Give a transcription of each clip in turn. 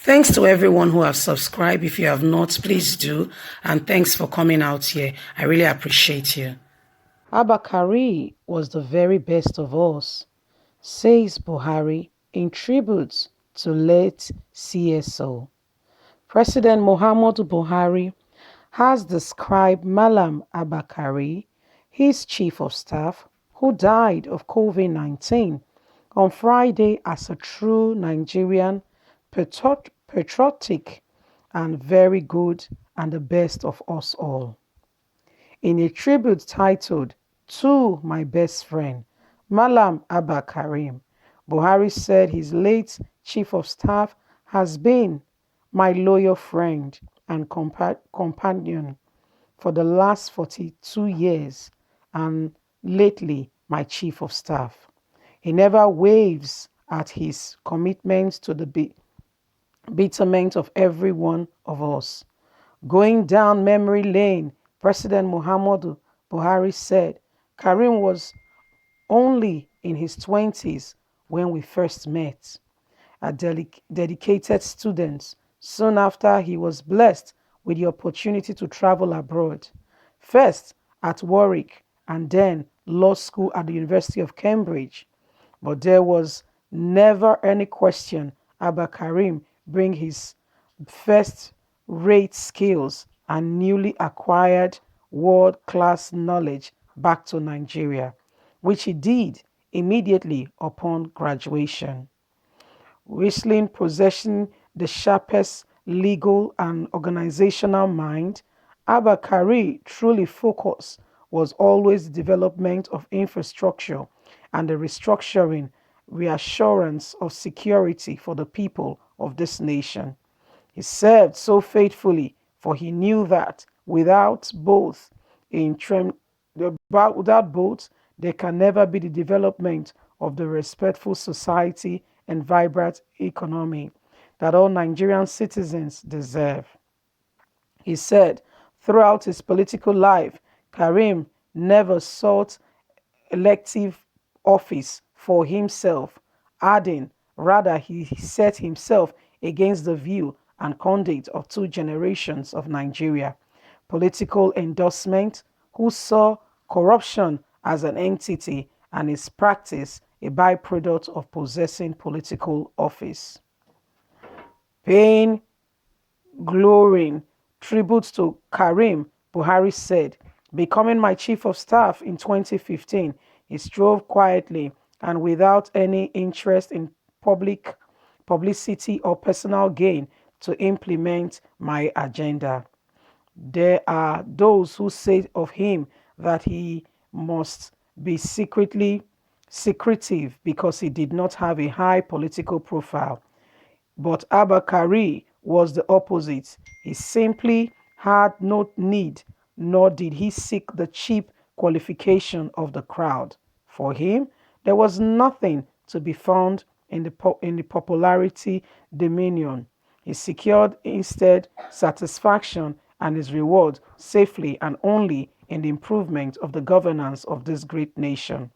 Thanks to everyone who have subscribed. If you have not, please do. And thanks for coming out here. I really appreciate you. ABBA KYARI was the very best of us, says Buhari in tribute to late CSO. President Muhammadu Buhari has described Malam ABBA KYARI, his chief of staff, who died of COVID-19 on Friday, as a true Nigerian, patriotic, and very good and the best of us all. In a tribute titled "To My Best Friend, Malam Abba Karim," Buhari said his late chief of staff has been my loyal friend and companion for the last 42 years and lately my chief of staff. He never waves at his commitment to the betterment of every one of us. Going down memory lane, President Muhammadu Buhari said Karim was only in his 20s when we first met. A dedicated student, soon after he was blessed with the opportunity to travel abroad, first at Warwick and then law school at the University of Cambridge. But there was never any question about Karim bring his first-rate skills and newly acquired world-class knowledge back to Nigeria, which he did immediately upon graduation. Whistling possessing the sharpest legal and organizational mind, Abba Kari truly focus was always the development of infrastructure and the restructuring, reassurance of security for the people of this nation. He served so faithfully, for he knew that without both, there can never be the development of the respectful society and vibrant economy that all Nigerian citizens deserve. He said throughout his political life, Karim never sought elective office for himself, adding, rather, he set himself against the view and conduct of two generations of Nigeria, political endorsement, who saw corruption as an entity and its practice a byproduct of possessing political office. Paying glowing tribute to Karim, Buhari said, becoming my chief of staff in 2015, he strove quietly and without any interest in publicity or personal gain to implement my agenda. There are those who say of him that he must be secretive because he did not have a high political profile. But Abba Kari was the opposite. He simply had no need, nor did he seek the cheap qualification of the crowd. For him, there was nothing to be found in the popularity dominion. He secured instead satisfaction and his reward safely and only in the improvement of the governance of this great nation.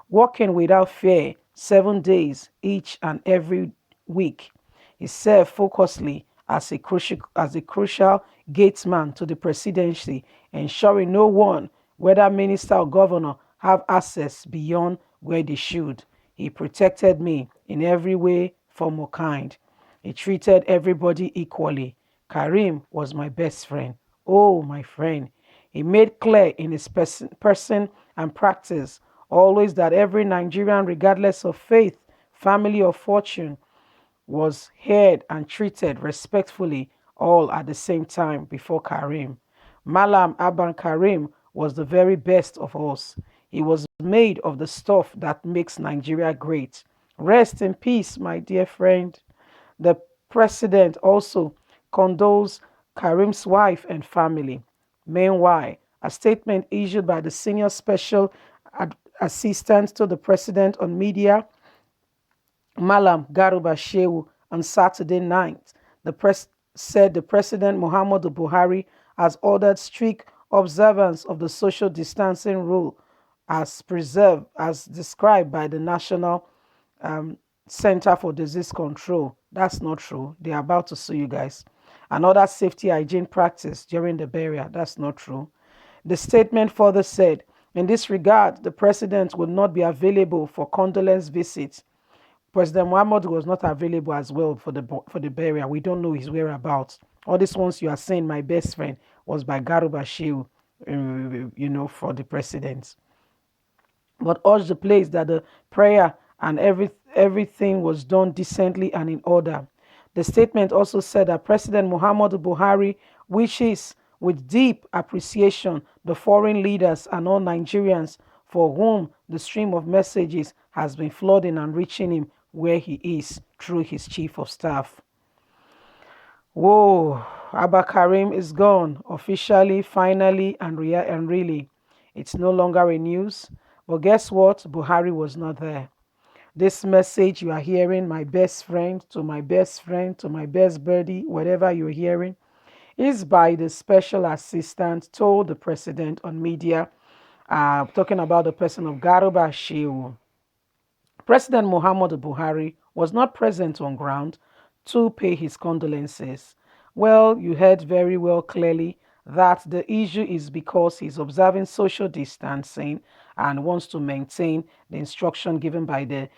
Working without fear 7 days each and every week, he served focusedly as a crucial gatesman to the presidency, ensuring no one, whether minister or governor, have access beyond where they should. He protected me in every way form or kind. He treated everybody equally. Karim was my best friend. Oh, my friend. He made clear in his person and practice always that every Nigerian, regardless of faith, family, or fortune, was heard and treated respectfully all at the same time before Karim. Malam Abban Karim was the very best of us. He was made of the stuff that makes Nigeria great. Rest in peace, my dear friend. The president also condoles Karim's wife and family. Meanwhile, a statement issued by the senior special assistant to the president on media, Malam Garuba Shehu, on Saturday night, said the President Muhammadu Buhari has ordered strict observance of the social distancing rule as described by the National Center for Disease Control, That's not true. They're about to sue you guys. Another safety hygiene practice during the burial. That's not true. The statement further said, in this regard, the president will not be available for condolence visits. President Muhammad was not available as well for the burial. We don't know his whereabouts. All these ones you are saying, my best friend, was by Garuba Shehu, for the president. But urged the place that the prayer and everything was done decently and in order. The statement also said that President Muhammadu Buhari wishes with deep appreciation the foreign leaders and all Nigerians for whom the stream of messages has been flooding and reaching him where he is through his chief of staff. Whoa, Abba Karim is gone officially, finally, and really. It's no longer a news. But guess what? Buhari was not there. This message you are hearing, my best friend, to my best friend, to my best birdie, whatever you're hearing, is by the special assistant told the president on media, talking about the person of Garuba Shehu. President Muhammadu Buhari was not present on ground to pay his condolences. Well, you heard very well clearly that the issue is because he's observing social distancing and wants to maintain the instruction given by the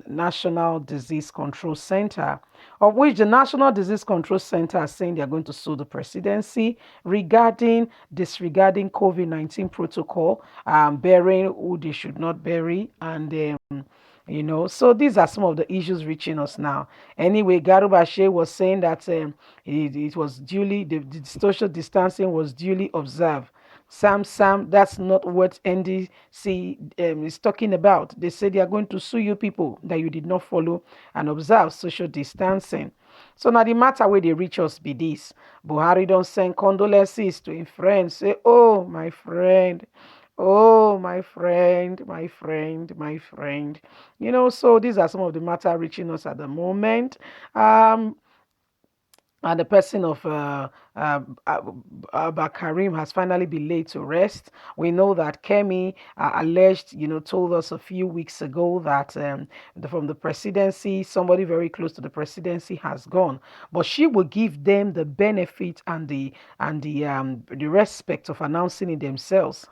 National Disease Control Center, of which the National Disease Control Center is saying they're going to sue the presidency regarding disregarding COVID-19 protocol, burying who they should not bury, and so these are some of the issues reaching us now. Anyway, Garuba Shea was saying that it was the social distancing was duly observed. Sam, that's not what NDC is talking about. They said they are going to sue you people that you did not follow and observe social distancing. So now the matter where they reach us be this. Buhari don't send condolences to his friends. Say, oh, my friend. Oh, my friend, my friend, my friend. So these are some of the matter reaching us at the moment. And the person of Abba Karim has finally been laid to rest. We know that Kemi alleged, told us a few weeks ago that from the presidency, somebody very close to the presidency has gone, but she will give them the benefit and the respect of announcing it themselves.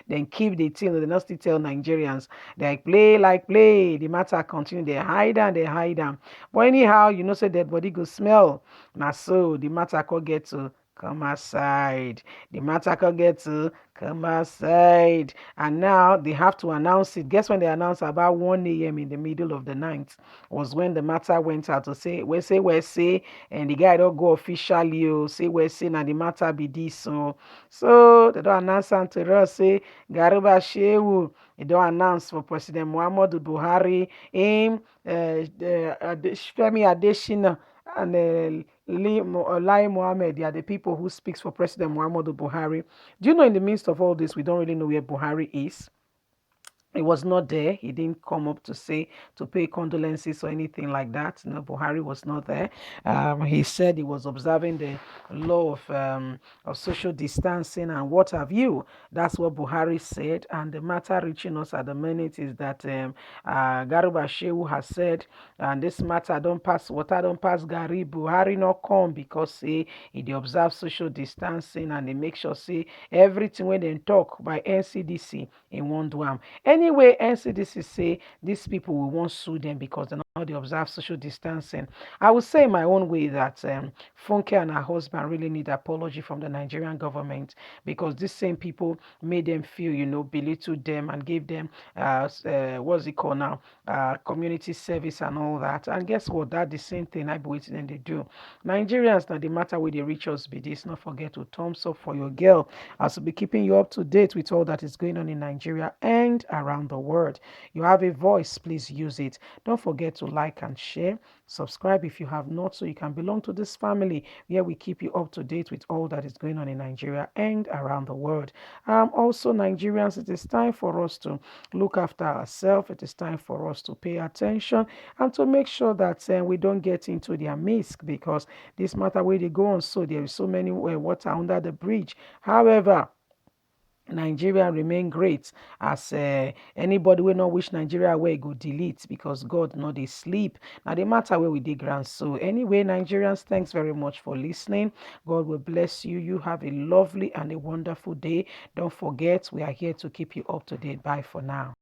Then keep the thing. They not still tell Nigerians like play. The matter continue. They hide and they hide them. But anyhow, say dead body go smell. Now, so the matter could get to come aside. The matter could get to come aside. And now they have to announce it. Guess when they announced about 1 a.m. in the middle of the night was when the matter went out to say, we say, and the guy don't go officially, say, now the matter be this. So they don't announce to us, say, Garuba Shehu, they don't announce for President Muhammadu Buhari, Femi Adesina, and Lai Mohammed. They are the people who speaks for President Muhammadu Buhari. Do you know in the midst of all this, we don't really know where Buhari is? He was not there. He didn't come up to pay condolences or anything like that. No, Buhari was not there. He said he was observing the law of social distancing and what have you. That's what Buhari said. And the matter reaching us at the minute is that Garuba Shehu has said, and this matter don't pass water, don't pass Gari. Buhari not come because he observe social distancing and they make sure everything when they talk by NCDC in one do. Anyway, NCDC say these people will won't sue them because they observe social distancing. I would say in my own way that Funke and her husband really need apology from the Nigerian government because these same people made them feel, belittled them and gave them, what's it called now, community service and all that. And guess what? That the same thing I believe and they do. Nigerians, now the matter where they reach us be this. Not forget to thumbs up for your girl. I will be keeping you up to date with all that is going on in Nigeria and around the world. You have a voice, please use it. Don't forget to like and share. Subscribe if you have not, so you can belong to this family where we keep you up to date with all that is going on in Nigeria and around the world. Also, Nigerians, it is time for us to look after ourselves. It is time for us to pay attention and to make sure that we don't get into their midst because this matter where they go on, so there is so many water under the bridge. However, Nigeria remain great as anybody will not wish Nigeria where go delete because God not they sleep. Now the matter where we dig ground. So anyway, Nigerians, thanks very much for listening. God will bless you. You have a lovely and a wonderful day. Don't forget, we are here to keep you up to date. Bye for now.